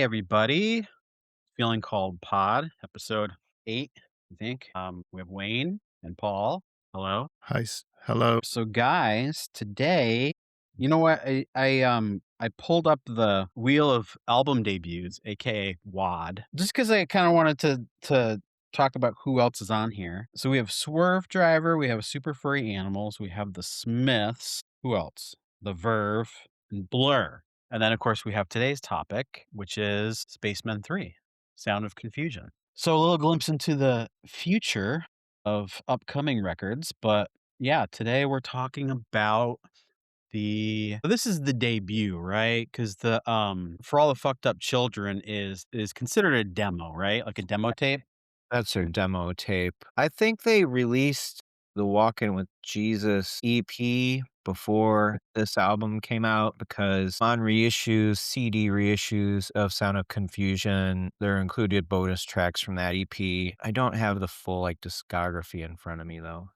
everybody. Feeling Called Pod, episode 8, I think. We have Wayne and Paul. Hello. Hi, hello. So guys, today, you know what? I pulled up the wheel of album debuts, aka WAD, just because I kind of wanted to talk about who else is on here. So we have Swerve Driver, we have Super Furry Animals, we have the Smiths. Who else? The Verve and Blur. And then of course we have today's topic, which is Spacemen 3, Sound of Confusion. So a little glimpse into the future of upcoming records, but yeah, today we're talking about this is the debut, right? Because the For All the Fucked Up Children is considered a demo, right? Like a demo tape? That's their demo tape. I think they released the Walkin' with Jesus EP before this album came out because on reissues, CD reissues of Sound of Confusion, there are included bonus tracks from that EP. I don't have the full like discography in front of me though.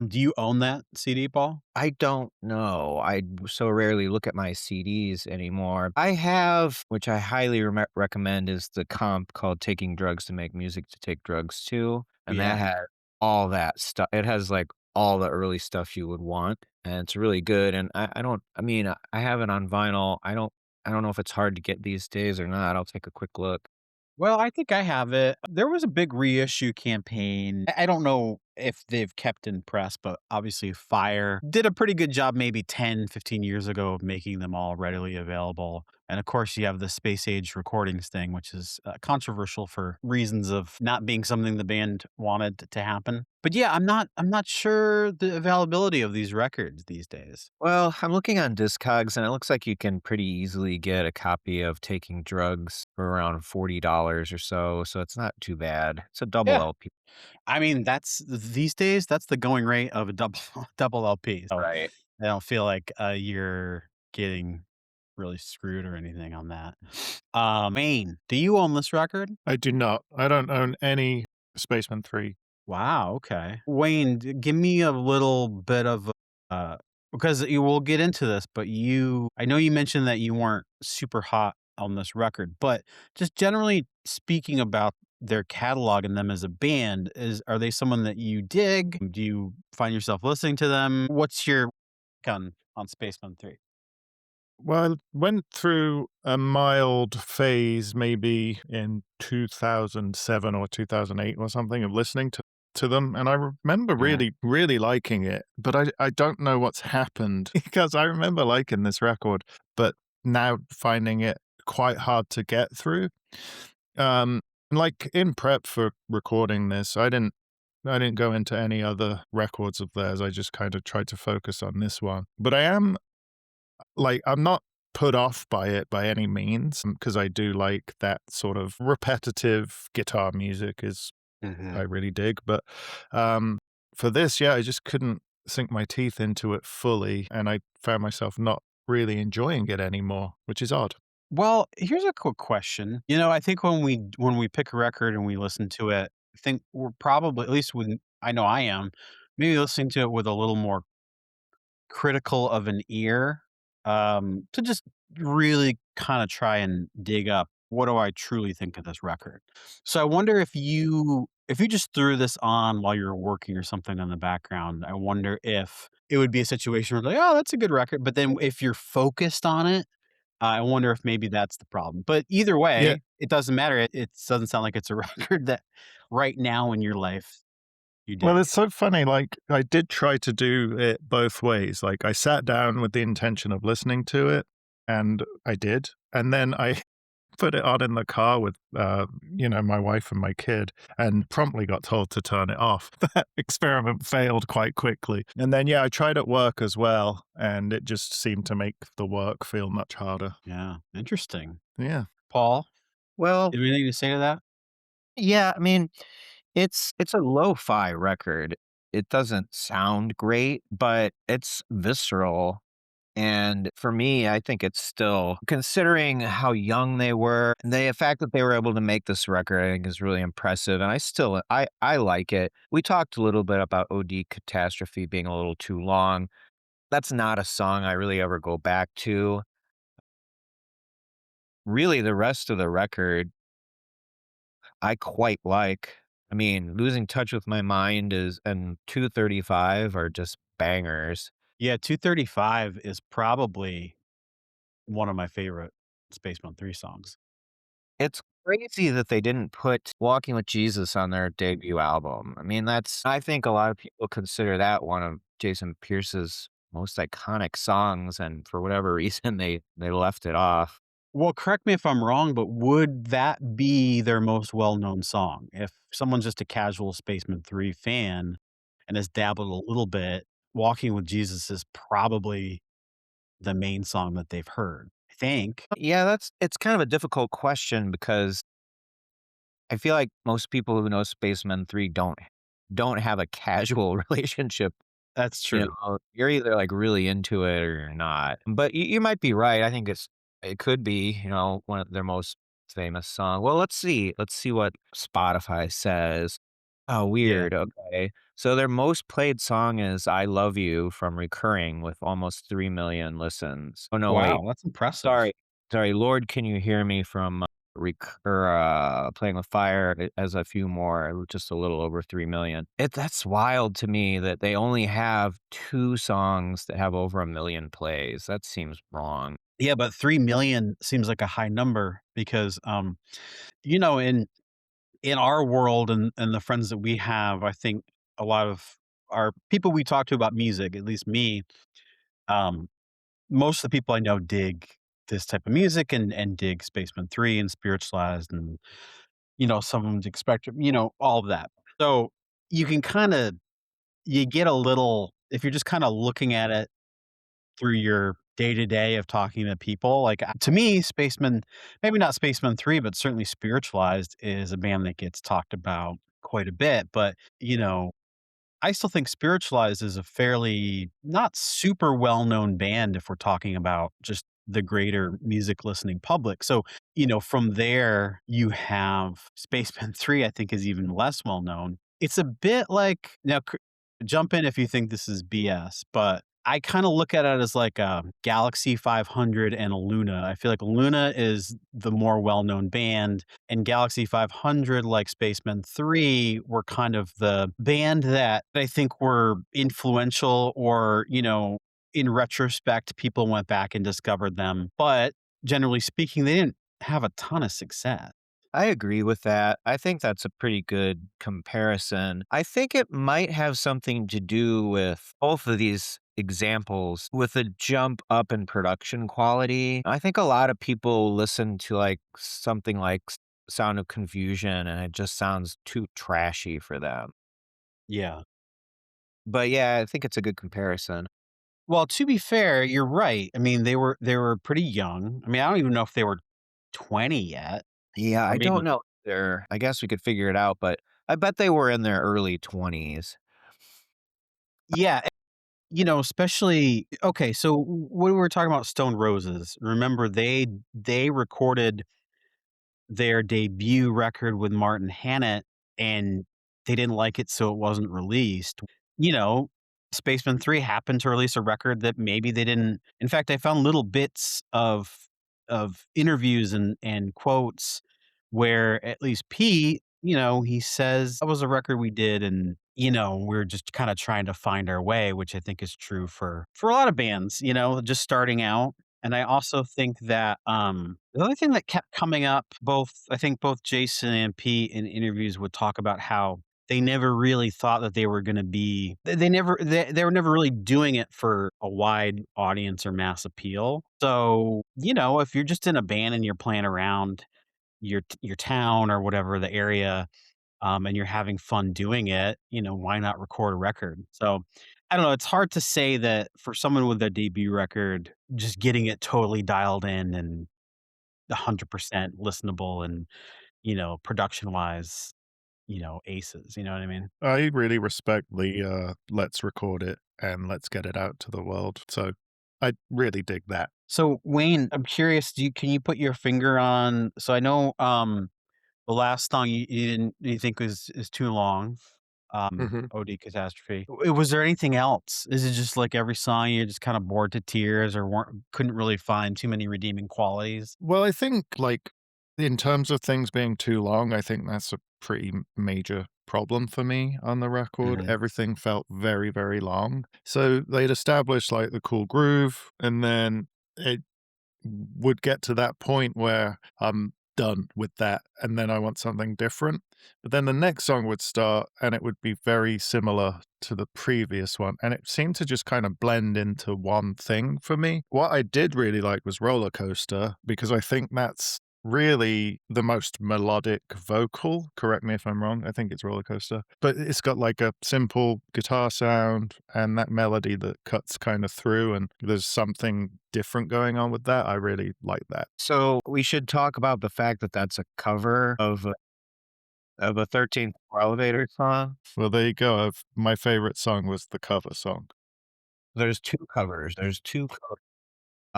Do you own that CD, Paul? I don't know. I so rarely look at my CDs anymore. I have, which I highly recommend, is the comp called "Taking Drugs to Make Music to Take Drugs To," and that Yeah. had all that stuff. It has like all the early stuff you would want, and it's really good. And I don't. I mean, I have it on vinyl. I don't know if it's hard to get these days or not. I'll take a quick look. Well, I think I have it. There was a big reissue campaign. I don't know if they've kept in press, but obviously Fire did a pretty good job maybe 10, 15 years ago of making them all readily available. And of course, you have the space age recordings thing, which is controversial for reasons of not being something the band wanted to happen. But yeah, I'm not sure the availability of these records these days. Well, I'm looking on Discogs, and it looks like you can pretty easily get a copy of Taking Drugs for around $40 or so, so it's not too bad. It's a double Yeah. LP. I mean, that's these days, that's the going rate of a double double LP. So Right. I don't feel like, you're getting really screwed or anything on that. Maine, do you own this record? I do not. I don't own any Spaceman 3. Wow, okay. Wayne, give me a little bit of, uh because you will get into this, but I know you mentioned that you weren't super hot on this record, but just generally speaking about their catalog and them as a band, are they someone that you dig? Do you find yourself listening to them? What's your on Spaceman 3? Well, I went through a mild phase maybe in 2007 or 2008 or something of listening to them. And I remember Yeah. really liking it. But I don't know what's happened because I remember liking this record, but now finding it quite hard to get through. Like in prep for recording this, I didn't go into any other records of theirs. I just kind of tried to focus on this one. But I am like, I'm not put off by it by any means, because I do like that sort of repetitive guitar music is I Mhm. really dig, but, um, for this, yeah, I just couldn't sink my teeth into it fully, and I found myself not really enjoying it anymore, which is odd. Well, here's a quick question. I think when we pick a record and we listen to it, I think we're probably, at least when I know I am, maybe listening to it with a little more critical of an ear, to just really kind of try and dig up, what do I truly think of this record? So I wonder if you just threw this on while you're working or something in the background, I wonder if it would be a situation where like, oh, that's a good record. But then if you're focused on it, I wonder if maybe that's the problem. But either Yeah. way, it doesn't matter. It doesn't sound like it's a record that right now in your life you Well, dig. it's so funny, like, I did try to do it both ways, like, I sat down with the intention of listening to it, and I did, and then I put it on in the car with, my wife and my kid, and promptly got told to turn it off. That experiment failed quite quickly, and then, yeah, I tried at work as well, and it just seemed to make the work feel much harder. Yeah, interesting. Yeah. Paul, Well, you have anything to say to that? yeah, I mean, it's a lo-fi record. It doesn't sound great, but it's visceral. And for me, I think it's still considering how young they were, the fact that they were able to make this record, I think is really impressive. And I like it. We talked a little bit about OD Catastrophe being a little too long. That's not a song I really ever go back to. Really, the rest of the record, I quite like. I mean, Losing Touch with My Mind is and 235 are just bangers. Yeah, 235 is probably one of my favorite Spacemen 3 songs. It's crazy that they didn't put Walking with Jesus on their debut album. I mean, that's I think a lot of people consider that one of Jason Pierce's most iconic songs, and for whatever reason, they left it off. Well, correct me if I'm wrong, but would that be their most well-known song? If someone's just a casual Spacemen 3 fan and has dabbled a little bit, Walking with Jesus is probably the main song that they've heard, I think. Yeah, it's kind of a difficult question because I feel like most people who know Spacemen 3 don't have a casual relationship. That's You true. know, you're either, like, really into it or you're not. But you might be right. I think it could be, one of their most famous song. Well, let's see. Let's see what Spotify says. Oh, Yeah. weird. Okay. So their most played song is "I Love You" from Recurring with almost 3,000,000 listens. Oh, no, wait. Wow, that's impressive. Sorry. Sorry, Lord, Can You Hear Me from, Playing with Fire, it has a few more, just a little over 3,000,000. That's wild to me that they only have 2 songs that have over 1,000,000 plays. That seems wrong. Yeah, but 3,000,000 seems like a high number because, you know, in our world and the friends that we have, I think a lot of our people we talk to about music, at least me, um, most of the people I know dig this type of music and dig Spaceman 3 and Spiritualized and, some of them dig Spectrum, all of that. So, you can kinda you get a little if you're just kinda looking at it through your day to day of talking to people, like, to me, Spaceman maybe not Spaceman 3, but certainly Spiritualized is a band that gets talked about quite a bit, but, I still think Spiritualized is a fairly not super well-known band if we're talking about just the greater music listening public. So, from there, you have Spaceman 3, I think is even less well known. It's a bit like now jump in if you think this is BS, but I kinda look at it as like a Galaxy 500 and a Luna. I feel like Luna is the more well-known band, and Galaxy 500, like Spacemen 3, were kind of the band that I think were influential or, in retrospect, people went back and discovered them. But generally speaking, they didn't have a ton of success. I agree with that. I think that's a pretty good comparison. I think it might have something to do with both of these examples with a jump up in production quality. I think a lot of people listen to like something like Sound of Confusion and it just sounds too trashy for them. Yeah. But yeah, I think it's a good comparison. Well, to be fair, you're right. I mean, they were pretty young. I mean, I don't even know if they were 20 yet, Yeah, or I don't maybe know either. I guess we could figure it out, but I bet they were in their early 20s. yeah, especially okay, so when we were talking about Stone Roses, remember they recorded their debut record with Martin Hannett, and they didn't like it, so it wasn't released. You know, Spaceman 3 happened to release a record that maybe they didn't in fact, I found little bits of interviews and quotes where at least Pete, he says, "That was a record we did, and, we're just kinda trying to find our way," which I think is true for a lot of bands, just starting out. And I also think that, the other thing that kept coming up, I think both Jason and Pete in interviews would talk about how they never really thought that they were gonna be they were never really doing it for a wide audience or mass appeal. So, if you're just in a band and you're playing around your town or whatever, the area, and you're having fun doing it, why not record a record? So, I don't know, it's hard to say that for someone with a debut record, just getting it totally dialed in and 100% listenable and, production-wise, aces, you know what I mean? I really respect the, let's record it and let's get it out to the world, so I really dig that. So, Wayne, I'm curious, can you put your finger on so I know, the last song you think is too long. Mhm. OD Catastrophe. Was there anything else? Is it just like every song you're just kinda bored to tears or weren't couldn't really find too many redeeming qualities? Well, I think, like, in terms of things being too long, I think that's a pretty major problem for me on the record. Mhm. Everything felt very, very long. So they'd established, like, the cool groove, and then it would get to that point where I'm done with that, and then I want something different. But then the next song would start, and it would be very similar to the previous one, and it seemed to just kind of blend into one thing for me. What I did really like was Roller Coaster, because I think that's really the most melodic vocal. Correct me if I'm wrong. I think it's Roller Coaster. But it's got like a simple guitar sound and that melody that cuts kind of through, and there's something different going on with that. I really like that. So we should talk about the fact that that's a cover of a 13th Floor Elevator song. Well, there you go. My favorite song was the cover song. There's 2 covers. There's 2 co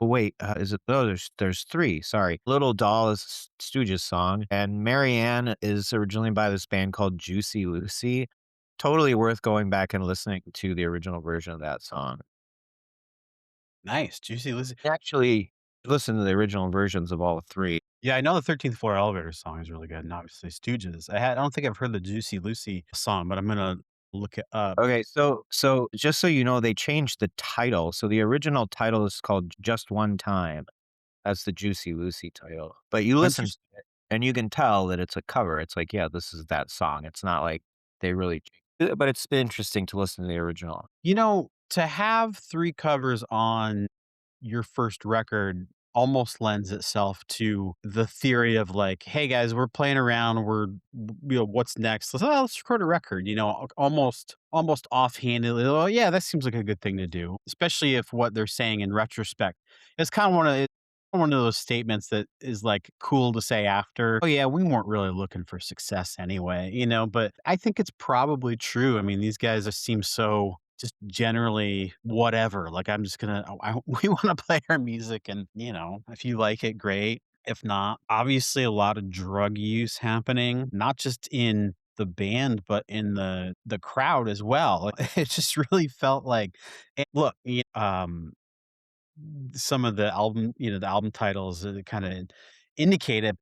oh, wait, is it oh, there's 3, sorry. Little Doll is a Stooges song, and Marianne is originally by this band called Juicy Lucy. Totally worth going back and listening to the original version of that song. Nice, Juicy Lucy. Actually, listen to the original versions of all 3. Yeah, I know the 13th Floor Elevator song is really good, and obviously Stooges. I don't think I've heard the Juicy Lucy song, but I'm gonna look it up. Okay, so just so you know, they changed the title. So the original title is called Just One Time. That's the Juicy Lucy title. But you listen to Interest it, and you can tell that it's a cover. It's like, yeah, this is that song. It's not like they really but it's interesting to listen to the original. to have 3 covers on your first record almost lends itself to the theory of like, "Hey guys, we're playing around. What's next? Let's record a record." Almost offhandedly. Oh yeah, that seems like a good thing to do, especially if what they're saying in retrospect is kind of one of those statements that is like cool to say after. Oh yeah, we weren't really looking for success anyway, But I think it's probably true. I mean, these guys just seem so just generally whatever. Like, I'm just gonna we wanna play our music and, if you like it, great. If not, obviously a lot of drug use happening, not just in the band, but in the crowd as well. It just really felt like look, some of the album titles kinda indicated,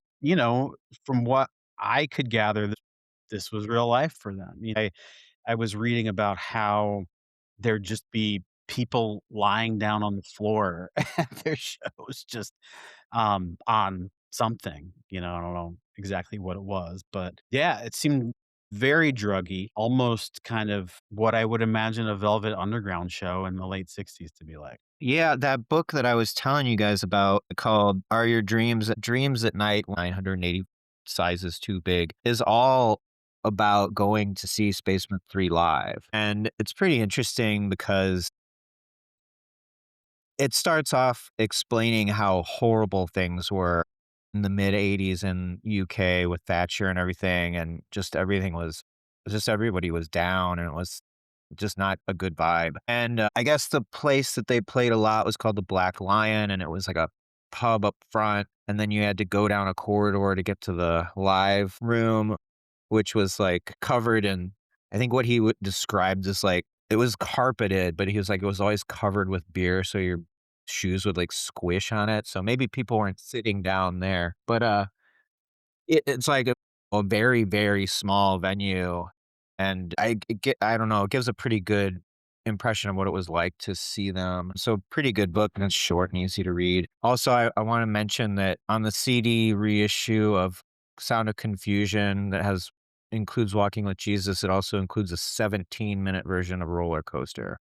from what I could gather, this was real life for them. I was reading about how there'd just be people lying down on the floor at their shows just, on something, I don't know exactly what it was, but yeah, it seemed very druggy, almost kind of what I would imagine a Velvet Underground show in the late '60s to be like. Yeah, that book that I was telling you guys about called Are Your Dreams at Night 980 Sizes Too Big is all about going to see Spacemen 3 live. And it's pretty interesting because it starts off explaining how horrible things were in the mid '80s in UK with Thatcher and everything, and just everybody was down, and it was just not a good vibe. And, I guess the place that they played a lot was called the Black Lion, and it was like a pub up front, and then you had to go down a corridor to get to the live room, which was, like, covered in I think what he would described as, like it was carpeted, but he was like, it was always covered with beer, so your shoes would, like, squish on it, so maybe people weren't sitting down there, but, it's like a very, very small venue, and I don't know, it gives a pretty good impression of what it was like to see them. So, pretty good book, and it's short and easy to read. Also, I wanna mention that on the CD reissue of Sound of Confusion that has includes Walking with Jesus, it also includes a 17-minute version of Roller Coaster.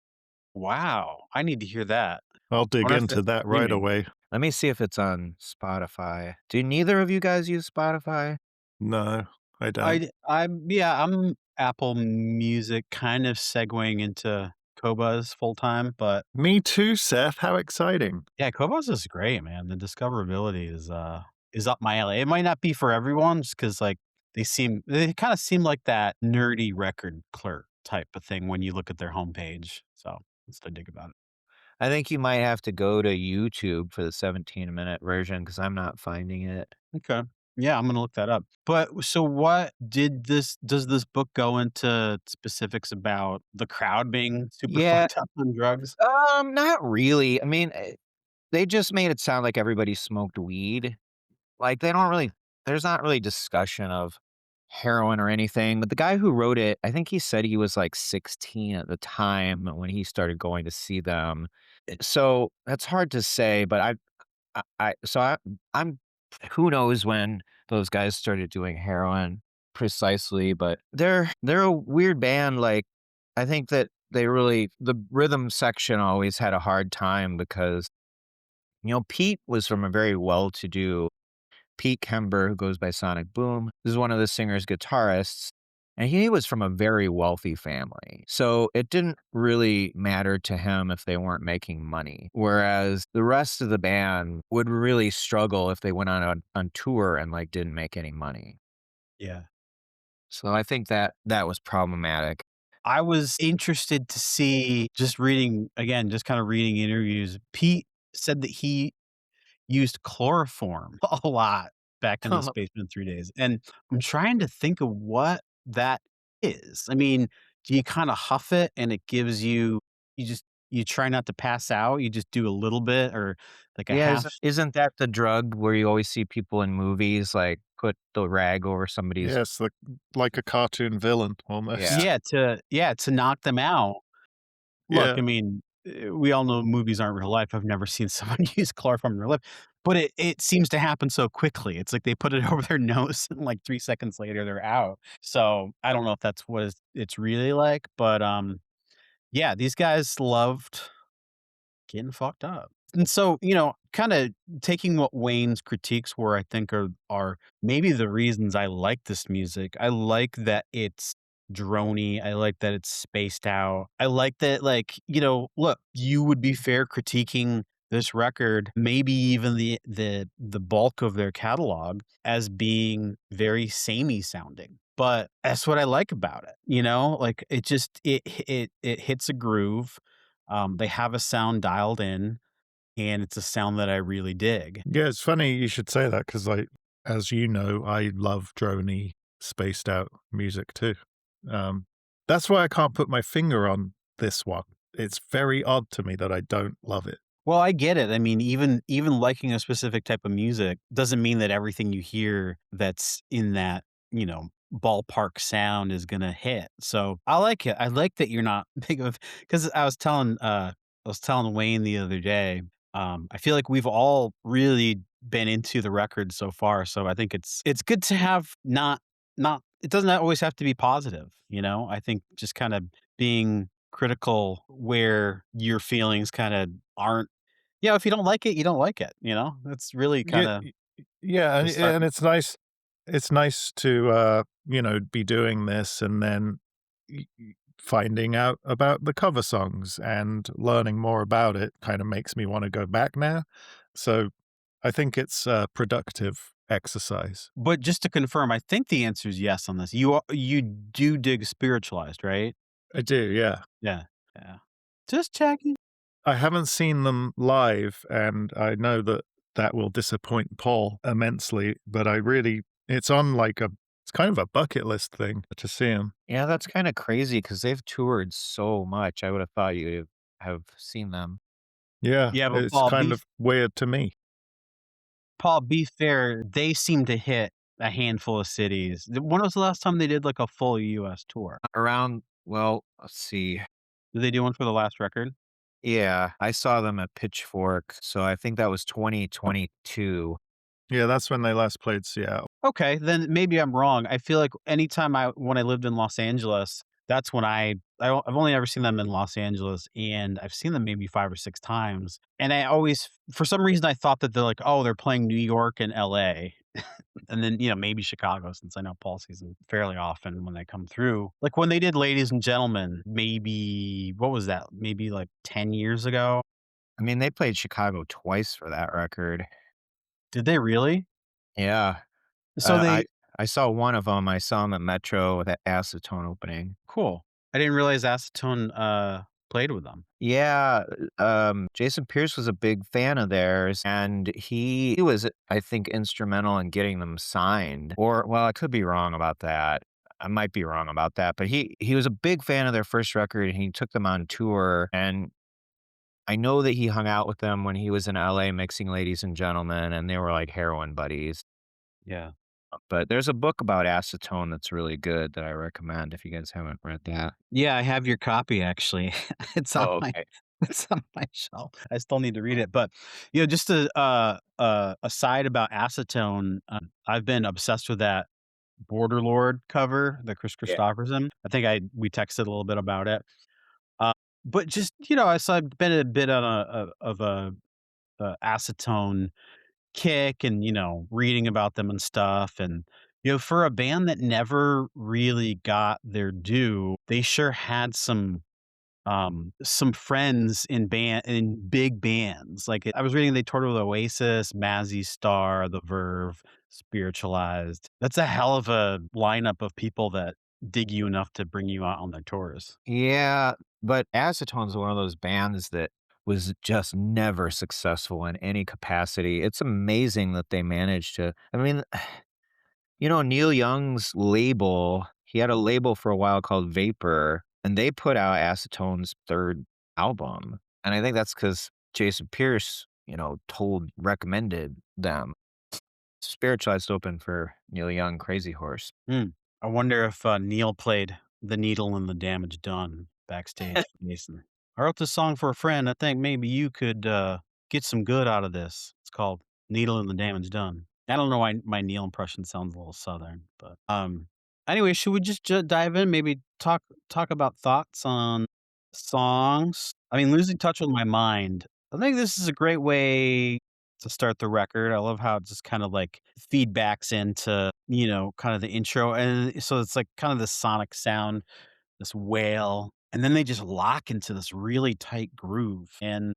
Wow, I need to hear that. I'll I dig wonder if into that's that right streaming. away. Let me see if it's on Spotify. Do neither of you guys use Spotify? No, I don't. I'm Apple Music kind of segueing into Qobuz full time, but Me too, Seth. How exciting. yeah, Qobuz is great, man. The discoverability is up my alley. It might not be for everyone just 'cause, like, they kinda seem like that nerdy record clerk type of thing when you look at their homepage, so that's what I dig about it. I think you might have to go to YouTube for the 17-minute version because 'cause I'm not finding it. Okay. Yeah, I'm gonna look that up. But so what did this does this book go into specifics about the crowd being super Yeah, fucked up on drugs? not really. I mean, they just made it sound like everybody smoked weed. Like, they don't really there's not really discussion of heroin or anything, but the guy who wrote it, I think he said he was, like, 16 at the time when he started going to see them. So, that's hard to say, but I'm who knows when those guys started doing heroin precisely, but they're a weird band, like, I think that the rhythm section always had a hard time because, Pete was from a very well-to-do Pete Kember, who goes by Sonic Boom, is one of the singer's guitarists, and he was from a very wealthy family. So it didn't really matter to him if they weren't making money. Whereas the rest of the band would really struggle if they went on tour and like didn't make any money. Yeah. So I think that was problematic. I was interested to see just reading again, just kind of reading interviews. Pete said that he used chloroform a lot back in the Spacemen 3 days, and I'm trying to think of what that is. I mean, do you kinda huff it and it gives you you just you try not to pass out, you just do a little bit or like a Yeah, half. isn't that the drug where you always see people in movies like put the rag over somebody's. Yes, like a cartoon villain almost. Yeah. Yeah, to knock them out. Look, Yeah. I mean, we all know movies aren't real life. I've never seen someone use chloroform in real life, but it seems to happen so quickly. It's like they put it over their nose and like 3 seconds later they're out. So, I don't know if that's what it's really like, but, yeah, these guys loved getting fucked up. And so, kinda taking what Wayne's critiques were, I think are maybe the reasons I like this music. I like that it's drony. I like that it's spaced out. I like that, like, look, you would be fair critiquing this record, maybe even the bulk of their catalog as being very samey sounding. But that's what I like about it, Like, it hits a groove. They have a sound dialed in, and it's a sound that I really dig. Yeah, it's funny you should say that because, like, as you know, I love drony, spaced out music too. Um, that's why I can't put my finger on this one. It's very odd to me that I don't love it. Well, I get it. I mean, even liking a specific type of music doesn't mean that everything you hear that's in that, ballpark sound is gonna hit. So I like it. I like that you're not big of because I was telling Wayne the other day, I feel like we've all really been into the record so far. So I think it's good to have not it doesn't always have to be positive, I think just kind of being critical where your feelings kind of aren't if you don't like it, you don't like it, That's really Yeah, kinda yeah, the start. and it's nice to, be doing this and then finding out about the cover songs and learning more about it kind of makes me want to go back now. So I think it's a productive exercise. But just to confirm, I think the answer is yes on this. You do dig Spiritualized, right? I do, yeah. Yeah, yeah. Just checking. I haven't seen them live, and I know that that will disappoint Paul immensely, but it's on it's kind of a bucket list thing to see him. Yeah, that's kinda crazy because 'cause they've toured so much. I would have thought you'd have seen them. Yeah, Yeah, but it's kind of weird to me. Paul, be fair, they seem to hit a handful of cities. When was the last time they did, like, a full US tour? Let's see. Did they do one for the last record? Yeah, I saw them at Pitchfork, so I think that was 2022. Yeah, that's when they last played Seattle. Okay, then maybe I'm wrong. I feel like anytime when I lived in Los Angeles, that's when I've only ever seen them in Los Angeles, and I've seen them maybe 5 or 6 times, and I always for some reason, I thought that they're like, "Oh, they're playing New York and LA." And then, maybe Chicago since I know Paul sees them fairly often when they come through. Like, when they did Ladies and Gentlemen, maybe what was that? Maybe, like, 10 years ago? I mean, they played Chicago twice for that record. Did they really? Yeah. So Uh, they I I saw one of them. I saw them at Metro with that Acetone opening. Cool. I didn't realize Acetone, played with them. Yeah, Jason Pierce was a big fan of theirs, and he was, I think, instrumental in getting them signed. Or, well, I could be wrong about that. I might be wrong about that, but he was a big fan of their first record, and he took them on tour. And I know that he hung out with them when he was in LA mixing Ladies and Gentlemen, and they were like heroin buddies. Yeah. But there's a book about acetone that's really good that I recommend if you guys haven't read that. Yeah, I have your copy actually. It's on Oh, my okay. it's on my shelf. I still need to read it, but, just a side about acetone, I've been obsessed with that Borderlord cover, the Chris Yeah. Christopherson. I think I we texted a little bit about it. Uh, but just, I've been a bit on a acetone kick and, reading about them and stuff. And, for a band that never really got their due, they sure had some friends in big bands. Like I was reading they toured with Oasis, Mazzy Star, The Verve, Spiritualized. That's a hell of a lineup of people that dig you enough to bring you out on their tours. Yeah, but Acetone's one of those bands that was just never successful in any capacity. It's amazing that they managed to I mean, Neil Young's label, he had a label for a while called Vapor, and they put out Acetone's 3rd album, and I think that's because Jason Pierce, recommended them. Spiritualized open for Neil Young, Crazy Horse. Hmm. I wonder if Neil played "The Needle and the Damage Done" backstage for Mason. I wrote this song for a friend. I think maybe you could get some good out of this. It's called "Needle and the Damage Done." I don't know why my Neil impression sounds a little southern, but anyway, should we just dive in? Maybe talk about thoughts on songs. I mean, losing touch with my mind. I think this is a great way to start the record. I love how it just kind of like feedbacks into, kind of the intro. And so it's like kind of the sonic sound, this wail, and then they just lock into this really tight groove. And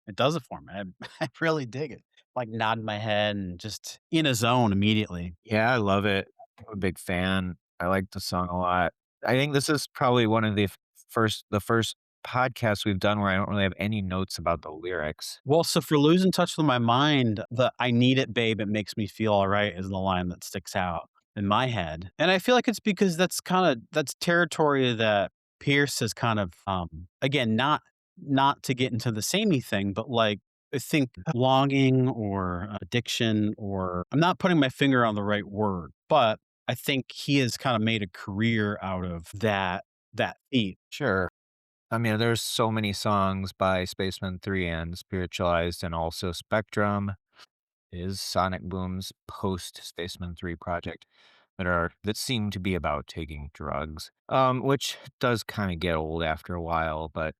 it does it for me. I really dig it. Like nodding my head and just in a zone immediately. Yeah, I love it. I'm a big fan. I like the song a lot. I think this is probably one of the first podcasts we've done where I don't really have any notes about the lyrics. Well, so for losing touch with my mind, the "I need it, babe, it makes me feel alright" is the line that sticks out in my head, and I feel like it's because that's territory that Pierce has kind of, again, not to get into the samey thing, but, like, I think longing or addiction or I'm not putting my finger on the right word, but I think he has kinda made a career out of that theme. Sure. I mean, there's so many songs by Spacemen 3 and Spiritualized, and also Spectrum is Sonic Boom's post Spacemen 3 project that seem to be about taking drugs, which does kind of get old after a while, but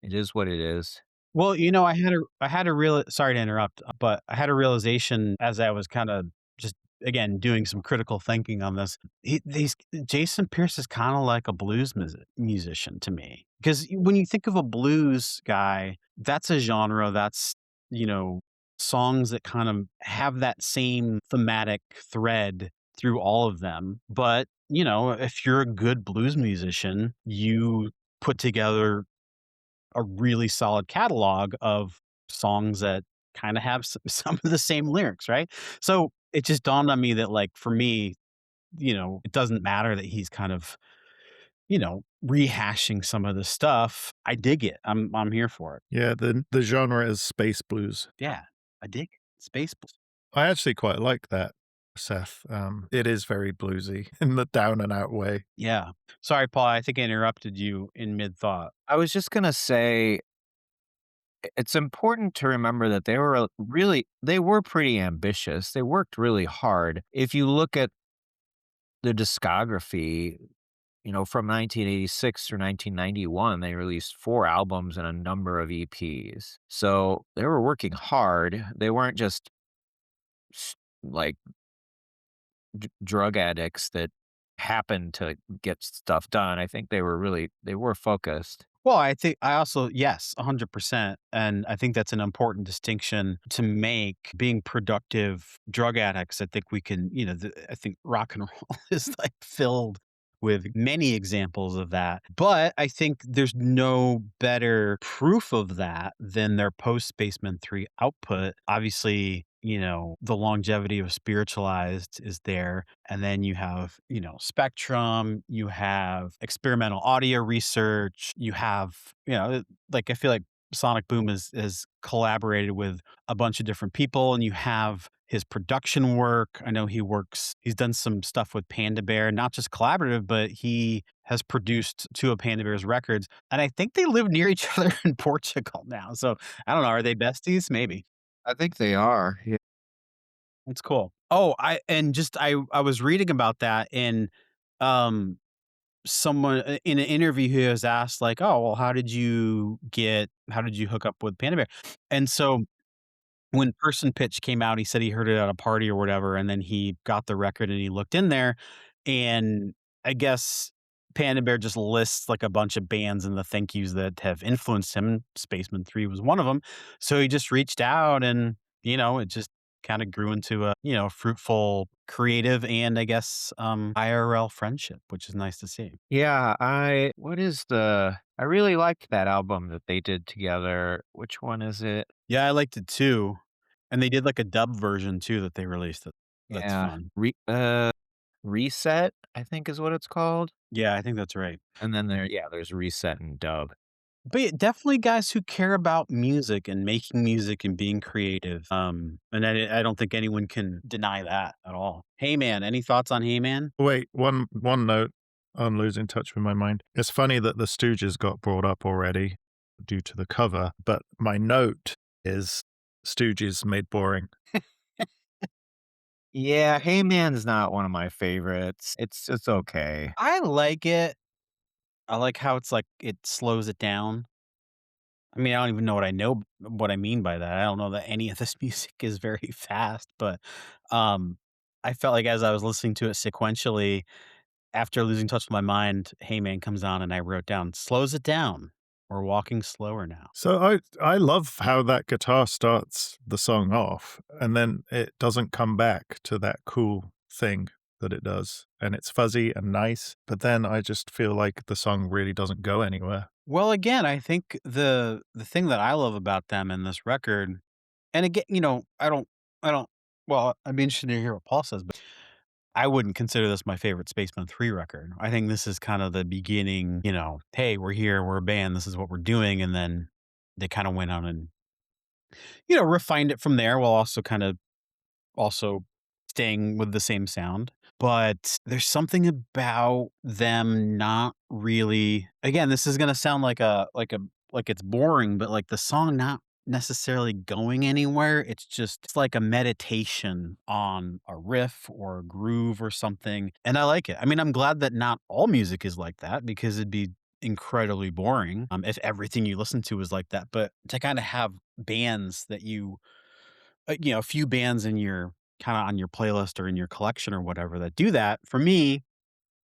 it is what it is. Well, I had a real sorry to interrupt, but I had a realization as I was kinda just, again, doing some critical thinking on this. These Jason Pierce is kinda like a blues musician to me, because when you think of a blues guy, that's a genre that's, you know, songs that kind of have that same thematic thread through all of them, but, if you're a good blues musician, you put together a really solid catalog of songs that kinda have some of the same lyrics, right? So, it just dawned on me that, like, for me, it doesn't matter that he's kind of, rehashing some of the stuff. I dig it. I'm here for it. Yeah, the genre is space blues. Yeah, I dig it. Space Blues. I actually quite like that, Seth. It is very bluesy in the down and out way. Yeah. Sorry, Paul, I think I interrupted you in mid-thought. I was just gonna say it's important to remember that they were pretty ambitious. They worked really hard. If you look at the discography, from 1986 through 1991, they released 4 albums and a number of EPs. So they were working hard. They weren't just like drug addicts that happened to get stuff done. I think they were focused. Well, I think I also yes, 100%, and I think that's an important distinction to make. Being productive drug addicts, I think we can, I think rock and roll is like filled with many examples of that. But I think there's no better proof of that than their post Spaceman 3 output. Obviously, the longevity of Spiritualized is there. And then you have, Spectrum, you have experimental audio research, you have, like I feel like Sonic Boom has collaborated with a bunch of different people, and you have his production work. I know he's done some stuff with Panda Bear, not just collaborative, but he has produced two of Panda Bear's records. And I think they live near each other in Portugal now. So I don't know. Are they besties? Maybe. I think they are. Yeah. That's cool. Oh, I was reading about that, and um someone in an interview who was asked like, "Oh, well, how did you hook up with Panda Bear?" And so when Person Pitch came out, he said he heard it at a party or whatever, and then he got the record and he looked in there, and I guess Panda Bear just lists like a bunch of bands and the thank yous that have influenced him. Spaceman 3 was one of them. So he just reached out, and, it just kind of grew into a, fruitful creative and I guess IRL friendship, which is nice to see. Yeah, I really liked that album that they did together. Which one is it? Yeah, I liked it too. And they did like a dub version too that they released. That's Yeah, fun. Reset, I think is what it's called. Yeah, I think that's right. And then there's Reset and Dub. But yeah, definitely guys who care about music and making music and being creative. And I don't think anyone can deny that at all. Hey man, any thoughts on Hey Man? Wait, one note. I'm losing touch with my mind. It's funny that the Stooges got brought up already due to the cover, but my note is Stooges made boring. Yeah, Hey Man's not one of my favorites. It's okay. I like it. I like how it's like it slows it down. I mean, I don't even know what I mean by that. I don't know that any of this music is very fast, but um I felt like as I was listening to it sequentially, after losing touch with my mind, Hey Man comes on and I wrote down, slows it down. We're walking slower now. So I love how that guitar starts the song off and then it doesn't come back to that cool thing that it does. And it's fuzzy and nice, but then I just feel like the song really doesn't go anywhere. Well, again, I think the thing that I love about them in this record, and again, I don't well, I'd be interested to hear what Paul says, but I wouldn't consider this my favorite Spaceman 3 record. I think this is kind of the beginning, hey, we're here, we're a band, this is what we're doing, and then they kind of went on and, refined it from there while also staying with the same sound. But there's something about them not really, again, this is gonna sound like it's boring, but like the song not necessarily going anywhere. It's like a meditation on a riff or a groove or something. And I like it. I mean, I'm glad that not all music is like that because it'd be incredibly boring if everything you listen to is like that. But to kind of have bands that a few bands in your kinda on your playlist or in your collection or whatever that do that, for me,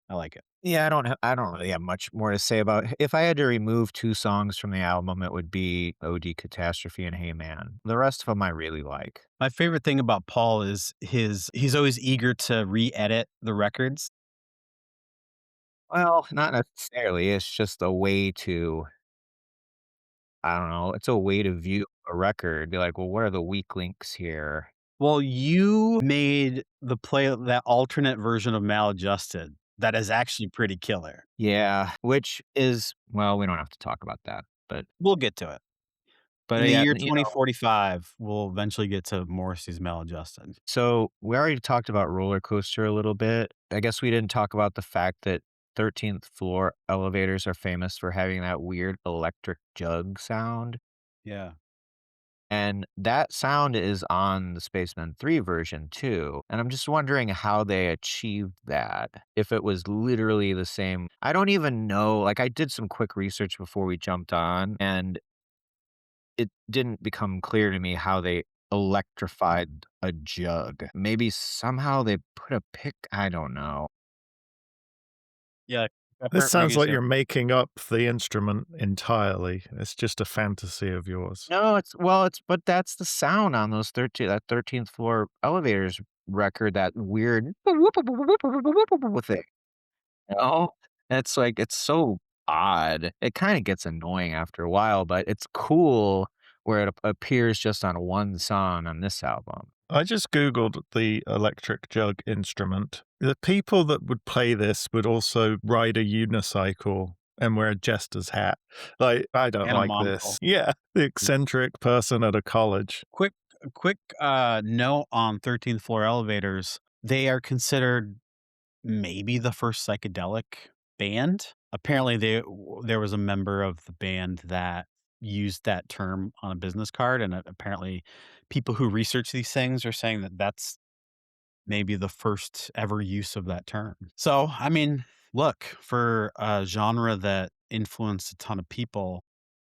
I like it. Yeah, I don't really have much more to say about if I had to remove 2 songs from the album, it would be OD Catastrophe and Hey Man. The rest of them I really like. My favorite thing about Paul is he's always eager to re-edit the records. Well, not necessarily, it's just a way to I don't know, it's a way to view a record, be like, "Well, what are the weak links here?" Well, you made that alternate version of Maladjusted that is actually pretty killer. Yeah, which is well, we don't have to talk about that, but We'll get to it. but In the yeah, year you know 2045, we'll eventually get to Morrissey's Maladjusted. so we already talked about Roller Coaster a little bit. I guess we didn't talk about the fact that 13th floor elevators are famous for having that weird electric jug sound, Yeah. and that sound is on the Spaceman 3 version too, and I'm just wondering how they achieved that, if it was literally the same I don't even know, like, I did some quick research before we jumped on, and it didn't become clear to me how they electrified a jug. Maybe somehow they put a pick I don't know. Yeah. This Pepper, what were you sounds gonna like say? you're making up the instrument entirely. It's just a fantasy of yours. No, it's but that's the sound on those 13th floor elevators record, that weird thing. know? It's like it's so odd. It kinda gets annoying after a while, but it's cool where it appears just on one song on this album. I just Googled the electric jug instrument. The people that would play this would also ride a unicycle and wear a jester's hat. Like, I don't And a like this. monocle. Yeah, the eccentric person at a college. Quick quick note on 13th floor elevators. They are considered maybe the first psychedelic band. Apparently, there was a member of the band that used that term on a business card, and apparently, people who research these things are saying that that's maybe the first ever use of that term. So, I mean, look, for a genre that influenced a ton of people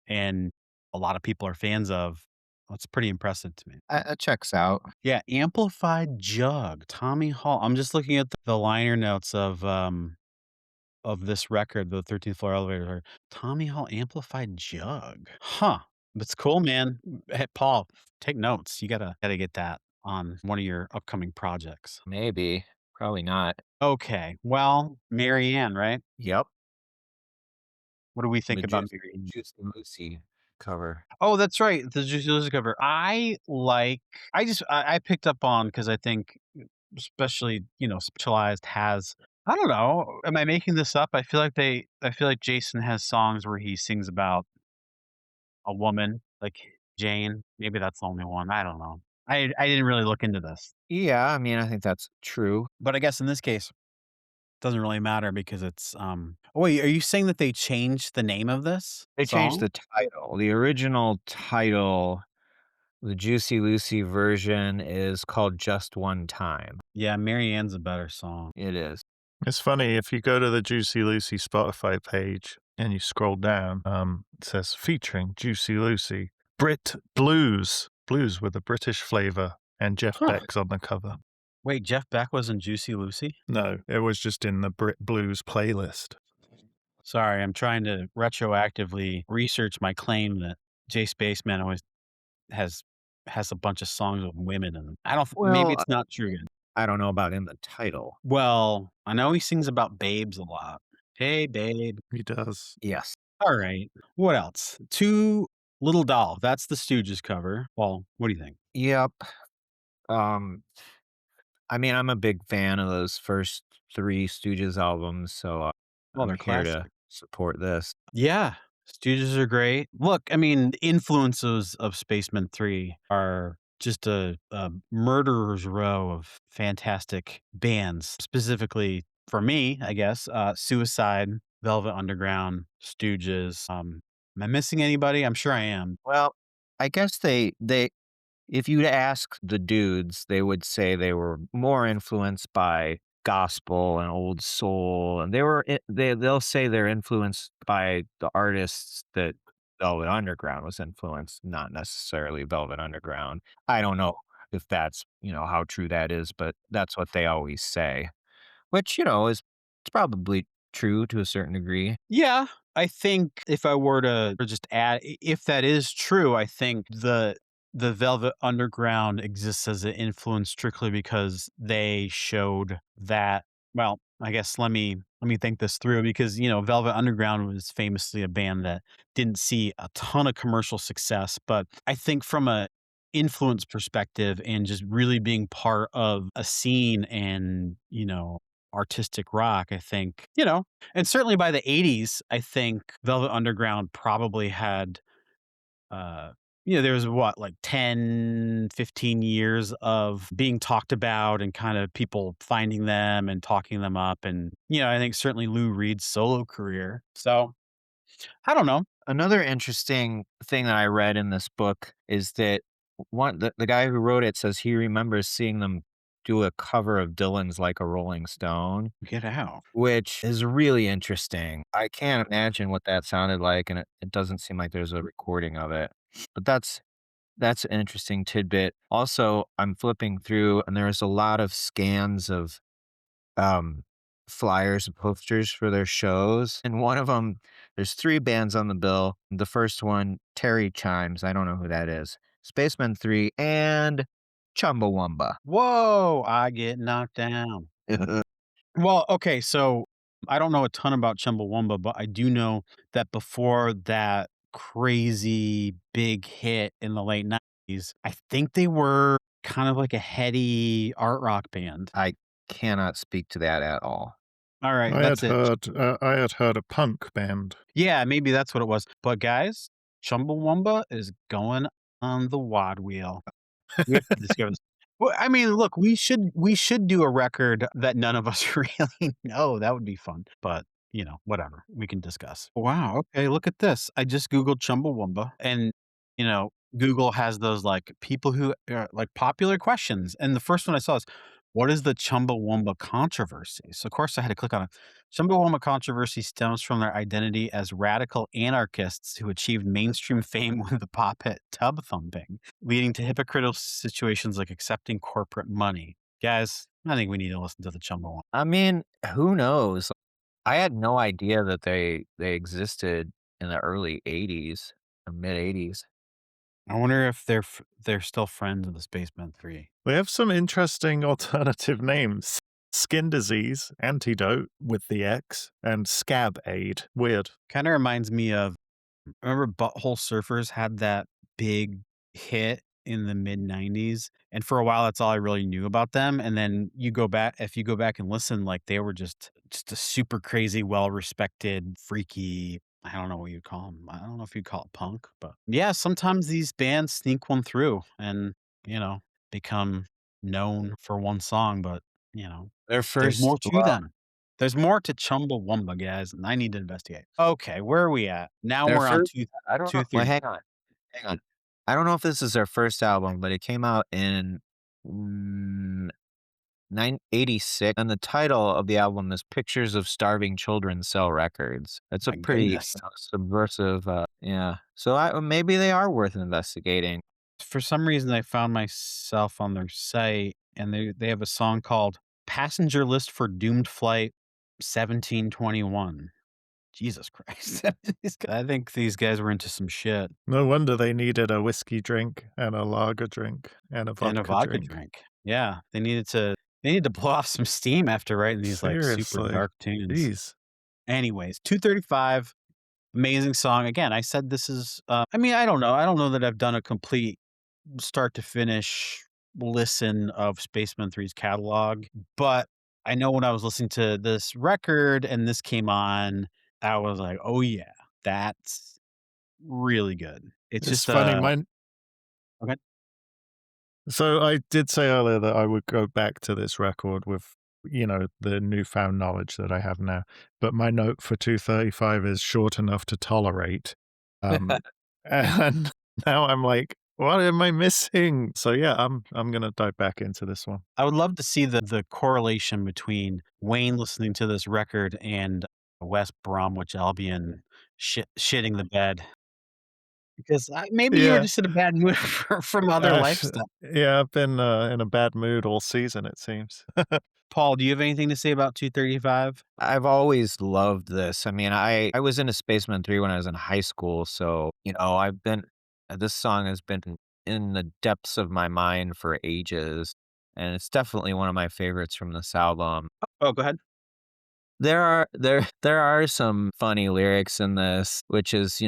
and a lot of people are fans of, that's pretty impressive to me. That checks out. Yeah, Amplified Jug, Tommy Hall. I'm just looking at the liner notes of this record, the 13th Floor Elevator. Tommy Hall Amplified Jug. Huh. That's cool, man. Hey, Paul, take notes. You gotta get that on one of your upcoming projects. Maybe. Probably not. Okay. Well, Marianne, right? Yep. What do we The think about Marianne? Juicy Lucy cover. Oh, that's right. The Juicy Lucy cover. I picked up on because I think especially, Specialized has I don't know, am I making this up? I feel like Jason has songs where he sings about a woman, like Jane. Maybe that's the only one. I don't know. I didn't really look into this. Yeah, I mean, I think that's true. But I guess in this case, doesn't really matter because it's oh, wait, are you saying that they changed the name of this They changed song? the title. The original title, the Juicy Lucy version, is called Just One Time. Yeah, Marianne's a better song. It is. It's funny, if you go to the Juicy Lucy Spotify page and you scroll down, it says featuring Juicy Lucy, Brit Blues with a British flavor, and Jeff Huh. Beck's on the cover. Wait, Jeff Beck was in Juicy Lucy? No, it was just in the Brit Blues playlist. Sorry, I'm trying to retroactively research my claim that Jay Spaceman always has has a bunch of songs with women in them. I don't maybe Well, it's not true yet. I don't know about in the title. Well, I know he sings about babes a lot. "Hey, babe." He does. Yes. Alright. What else? "Too Little Doll," that's the Stooges cover. Well, what do you think? Yep. Um, I mean, I'm a big fan of those first 3 Stooges albums, so, Well, I'm they're here to classic. support this. Yeah, Stooges are great. Look, I mean, the influences of Spacemen 3 are just a murderer's row of fantastic bands. Specifically for me, I guess, Suicide, Velvet Underground, Stooges. Am I missing anybody? I'm sure I am. Well, I guess they if you'd ask the dudes, they would say they were more influenced by gospel and old soul, and they'll say they're influenced by the artists that Velvet Underground was influenced, not necessarily Velvet Underground. I don't know if that's, how true that is, but that's what they always say, which, is it's probably true to a certain degree. Yeah, I think if I were to just add, if that is true, I think the Velvet Underground exists as an influence strictly because they showed that. Well, I guess let me think this through because Velvet Underground was famously a band that didn't see a ton of commercial success, but I think from a influence perspective and just really being part of a scene and artistic rock, I think and certainly by the '80s, I think Velvet Underground probably had, uh, there was what, like 10, 15 years of being talked about and kind of people finding them and talking them up. And, I think certainly Lou Reed's solo career. So I don't know. Another interesting thing that I read in this book is that the guy who wrote it says he remembers seeing them do a cover of Dylan's "Like a Rolling Stone," Get out. which is really interesting. I can't imagine what that sounded like, and it doesn't seem like there's a recording of it. But that's an interesting tidbit. Also, I'm flipping through, and there's a lot of scans of um, flyers and posters for their shows, and one of them, there's 3 bands on the bill. The first one, Terry Chimes, I don't know who that is. Spacemen 3, and Chumbawamba. Whoa, I get knocked down. Well, okay, so I don't know a ton about Chumbawamba, but I do know that before that crazy big hit in the late '90s, I think they were kind of like a heady art rock band. I cannot speak to that at all. All right, that's it. I had heard a punk band. Yeah, maybe that's what it was. But guys, Chumbawamba is going on the wad wheel. We have to discover this. Well, I mean, look, we should do a record that none of us really know. That would be fun. But, whatever. We can discuss. Wow, okay, look at this. I just Googled Chumbawamba and, Google has those like people who like popular questions. And the first one I saw is what is the Chumbawamba controversy? So of course I had to click on it. Chumbawamba controversy stems from their identity as radical anarchists who achieved mainstream fame with the pop hit Tub Thumping, leading to hypocritical situations like accepting corporate money. Guys, I think we need to listen to the Chumbawamba. I mean, who knows? I had no idea that they existed in the early '80s, or mid '80s. I wonder if they're still friends of the Spacemen 3. They have some interesting alternative names. Skin disease, antidote with the X, and scab aid. Weird. Kind of reminds me of remember Butthole Surfers had that big hit in the mid '90s, and for a while, that's all I really knew about them, and then if you go back and listen, like, they were just a super crazy, well-respected, freaky I don't know what you'd call them. I don't know if you'd call it punk, but yeah, sometimes these bands sneak one through and, you know, become known for one song, but, Their there's more first to well, them. There's more to Chumbawamba, guys, and I need to investigate. Okay, where are we at? Now their we're on first I don't know. Well, 230. hang on. I don't know if this is their first album, but it came out in '86, and the title of the album is "Pictures of Starving Children Sell Records." It's a My pretty goodness. subversive, yeah. So maybe they are worth investigating. For some reason, I found myself on their site, and they have a song called "Passenger List for Doomed Flight 1721." Jesus Christ. I think these guys were into some shit, No wonder they needed a whiskey drink and a lager drink and a and a vodka vodka drink. drink. Yeah, they need to blow off some steam after writing these, like, super Seriously. dark tunes. Jeez. Anyways, 235, amazing song. Again, I said this is, I mean, I don't know. I don't know that I've done a complete start to finish listen of Spaceman Three's catalog, but I know when I was listening to this record and this came on, I was like, "Oh, yeah, that's really good." It's It's just, funny, mine okay. so I did say earlier that I would go back to this record with, the newfound knowledge that I have now, but my note for 235 is short enough to tolerate. Um, and now I'm like, "What am I missing?" So, yeah, I'm gonna dive back into this one. I would love to see the correlation between Wayne listening to this record and West Bromwich Albion shitting the bed because maybe you were Yeah. just in a bad mood from other lifestyle. Yeah, I've been, in a bad mood all season, it seems. Paul, do you have anything to say about 235? I've always loved this. I mean, I was into Spaceman 3 when I was in high school, so, this song has been in the depths of my mind for ages, and it's definitely one of my favorites from this album. Oh, go ahead. There are some funny lyrics in this, which is,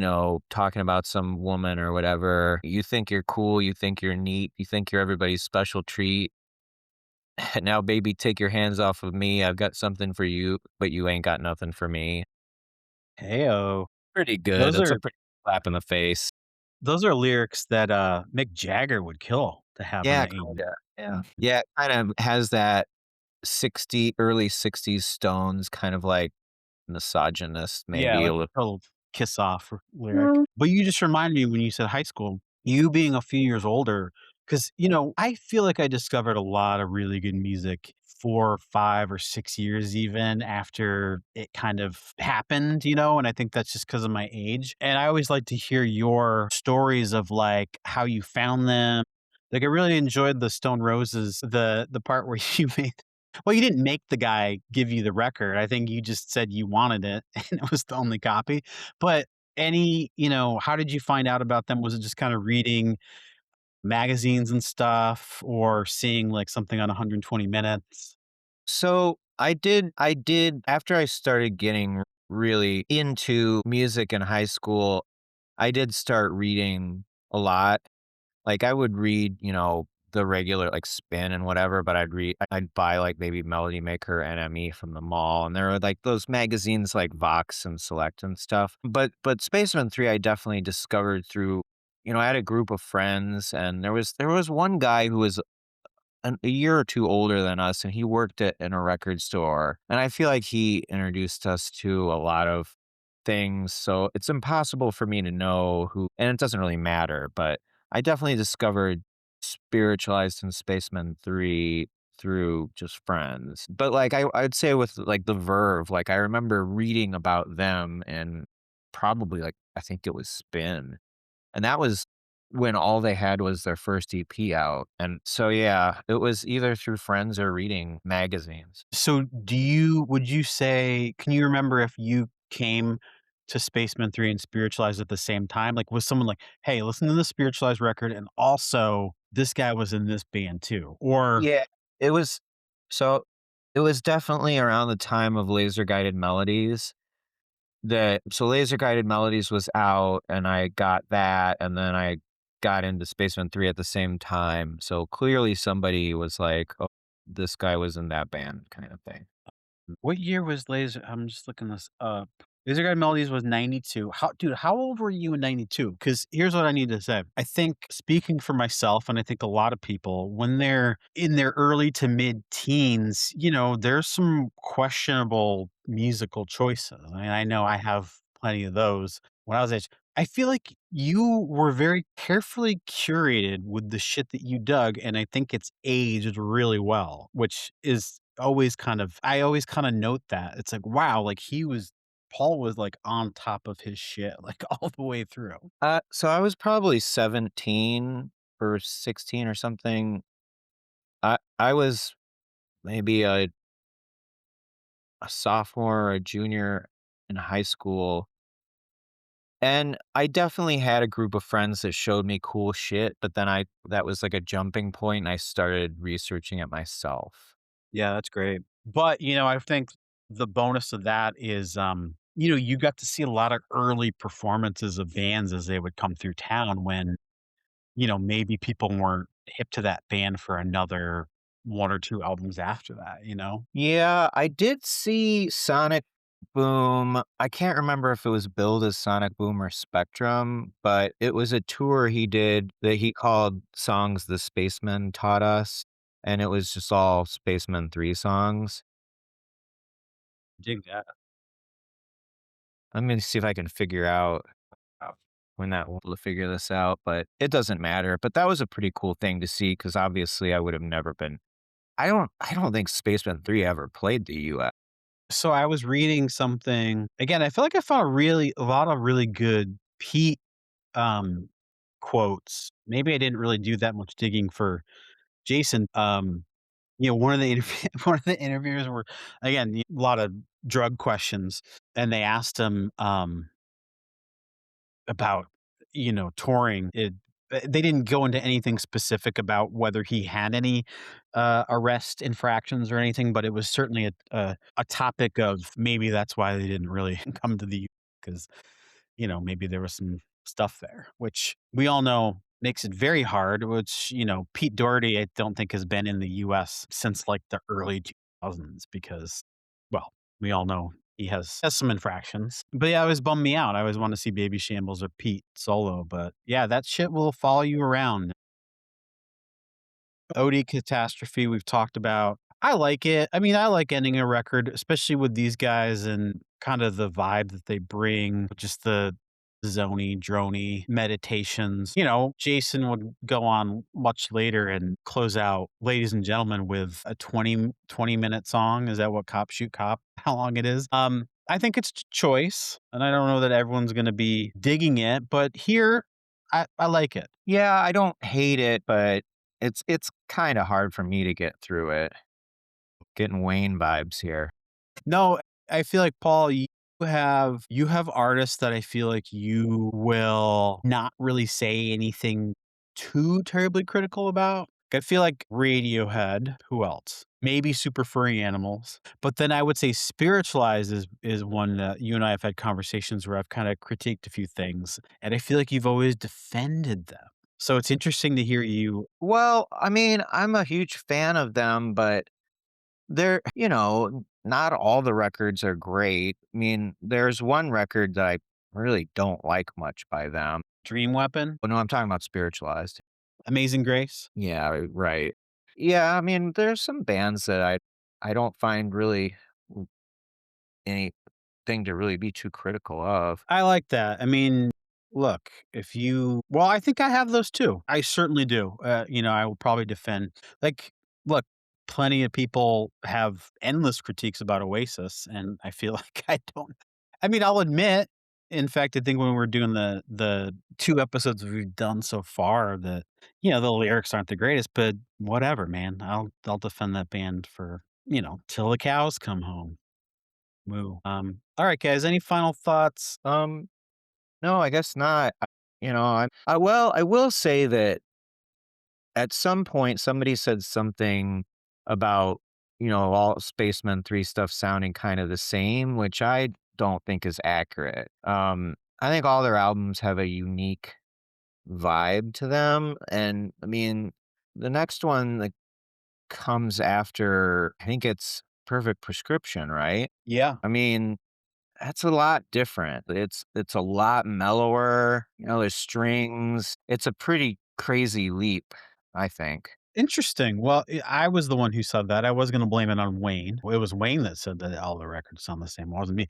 talking about some woman or whatever. You think you're cool, you think you're neat, you think you're everybody's special treat. Now, baby, take your hands off of me. I've got something for you, but you ain't got nothing for me. Heyo. Pretty good. Those That's a are pretty slap in the face. those are lyrics that, Mick Jagger would kill to have in Yeah, the '80s. kinda. Yeah. Yeah, it kind of has that early '60s Stones kind of like misogynist, Yeah, maybe a like little. a total kiss off lyric. But you just reminded me when you said high school, you being a few years older, because I feel like I discovered a lot of really good music 4, 5, or 6 years even after it kind of happened, and I think that's just because of my age, and I always like to hear your stories of, like, how you found them. Like, I really enjoyed the Stone Roses, the part where you made well, you didn't make the guy give you the record. I think you just said you wanted it, and it was the only copy. But how did you find out about them? Was it just kind of reading magazines and stuff or seeing like something on 120 Minutes? So, I did after I started getting really into music in high school, I did start reading a lot. Like, I would read, the regular, like, Spin and whatever, but I'd buy, like, maybe Melody Maker, NME from the mall, and there were, like, those magazines like Vox and Select and stuff. But Spaceman 3, I definitely discovered through I had a group of friends, and there was one guy who was a year or 2 older than us, and he worked in a record store, and I feel like he introduced us to a lot of things, so it's impossible for me to know who, and it doesn't really matter, but I definitely discovered Spiritualized and Spacemen 3 through just friends. But, like, I'd say with, like, The Verve, like, I remember reading about them and probably, like, I think it was Spin. And that was when all they had was their first EP out, and so, yeah, it was either through friends or reading magazines. So, would you say can you remember if you came to Spaceman 3 and Spiritualized at the same time? Like, was someone like, "Hey, listen to the Spiritualized record, and also this guy was in this band too," or Yeah, it was so it was definitely around the time of Laser Guided Melodies Laser Guided Melodies was out, and I got that, and then I got into Spaceman 3 at the same time, so clearly somebody was like, "Oh, this guy was in that band," kind of thing. what year was Laser I'm just looking this up. Laser Guy Melodies was 92. How old were you in 92? Because here's what I need to say. I think speaking for myself, and I think a lot of people, when they're in their early to mid-teens, there's some questionable musical choices. I know I have plenty of those when I was age. I feel like you were very carefully curated with the shit that you dug, and I think it's aged really well, which is always I always kinda note that. It's like, wow, like Paul was, like, on top of his shit, like, all the way through. So I was probably 17 or 16 or something. I was maybe a sophomore or a junior in high school, and I definitely had a group of friends that showed me cool shit, but then I that was like a jumping point, and I started researching it myself. Yeah, that's great. But, I think the bonus of that is, you got to see a lot of early performances of bands as they would come through town when, maybe people weren't hip to that band for another 1 or 2 albums after that, you know? Yeah, I did see Sonic Boom. I can't remember if it was billed as Sonic Boom or Spectrum, but it was a tour he did that he called Songs the Spacemen Taught Us, and it was just all Spacemen 3 songs. Dig that. Let me see if I can figure out when that to figure this out, but it doesn't matter. But that was a pretty cool thing to see because obviously I would have never been. I don't think Spaceman 3 ever played the US. So I was reading something again, I feel like I found a lot of really good Pete, um, quotes. Maybe I didn't really do that much digging for Jason. One of the one of the interviewers were again, a lot of drug questions, and they asked him, about, touring. They didn't go into anything specific about whether he had any, arrest infractions or anything, but it was certainly a topic of maybe that's why they didn't really come to the 'cause, maybe there was some stuff there, which we all know makes it very hard, which, Pete Doherty, I don't think has been in the US since, like, the early 2000s because, well, we all know he has some infractions. But, yeah, it always bummed me out. I always wanna see Baby Shambles or Pete solo, but, yeah, that shit will follow you around. OD Catastrophe, we've talked about. I like it. I mean, I like ending a record, especially with these guys and kind of the vibe that they bring, just the zony, drony meditations. Jason would go on much later and close out Ladies and Gentlemen with a 20-minute song. Is that what Cop Shoot Cop? How long it is? I think it's choice, and I don't know that everyone's going to be digging it, but here I like it. Yeah, I don't hate it, but it's kinda hard for me to get through it. Getting Wayne vibes here. No, I feel like, Paul, you have artists that I feel like you will not really say anything too terribly critical about. I feel like Radiohead, who else? Maybe Super Furry Animals, but then I would say Spiritualized is one that you and I have had conversations where I've kinda critiqued a few things, and I feel like you've always defended them. So it's interesting to hear you. Well, I mean, I'm a huge fan of them, but not all the records are great. I mean, there's one record that I really don't like much by them. Dream Weapon, Oh, no, I'm talking about Spiritualized. Amazing Grace. Yeah, right. Yeah, I mean, there's some bands that I don't find really anything to really be too critical of. I like that. I mean, look, if you well, I think I have those too. I certainly do. I will probably defend like, look, plenty of people have endless critiques about Oasis, and I feel like I don't I mean, I'll admit, in fact, I think when we're doing the 2 episodes we've done so far that, the lyrics aren't the greatest, but whatever, man. I'll defend that band for, till the cows come home. Moo. All right, guys, any final thoughts? No, I guess not. I will say that at some point somebody said something about, all Spacemen 3 stuff sounding kind of the same, which I don't think is accurate. I think all their albums have a unique vibe to them. And I mean, the next one that comes after, I think it's Perfect Prescription, right? Yeah. I mean, that's a lot different. It's a lot mellower, there's strings. It's a pretty crazy leap, I think. Interesting. Well, I was the one who said that. I was gonna blame it on Wayne. It was Wayne that said that all the records sound the same. It wasn't me.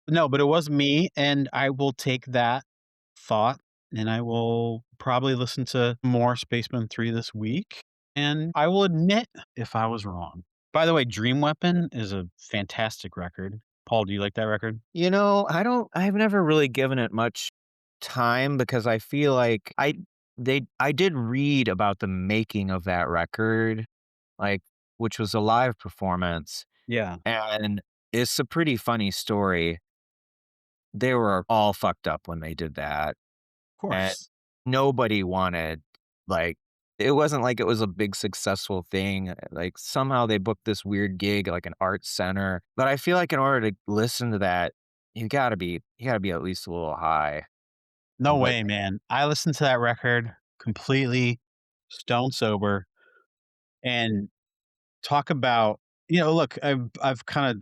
No, but it was me, and I will take that thought, and I will probably listen to more Spaceman 3 this week, and I will admit if I was wrong. By the way, Dream Weapon is a fantastic record. Paul, do you like that record? I've never really given it much time because I feel like I did read about the making of that record, like, which was a live performance, Yeah, of and it's a pretty funny story. They were all fucked up when they did that, and course. nobody wanted, like, it wasn't like it was a big successful thing, like, somehow they booked this weird gig, like an art center, but I feel like in order to listen to that, you gotta be at least a little high, No but way, man. I listened to that record completely stone sober, and talk about look, I've kinda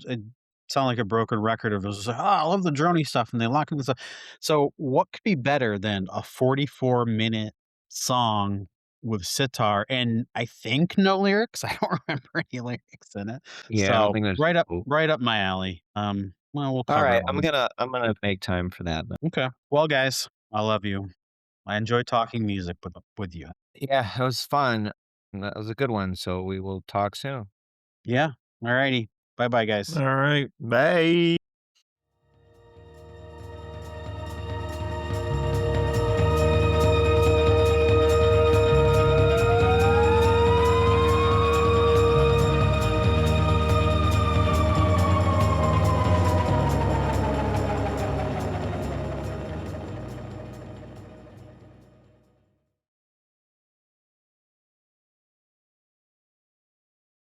sound like a broken record of just like, "Oh, I love the drony stuff," and they lock in the stuff. So, what could be better than a 44-minute song with sitar and I think no lyrics? I don't remember any lyrics in it. yeah, I don't So, think there's right up my alley. Well, we'll cover it Alright, when I'm gonna make time for that then. okay. Well, guys, I love you. I enjoy talking music with you. Yeah, it was fun. That was a good one, so we will talk soon. Yeah. Alrighty. Bye-bye, guys. All right. Bye.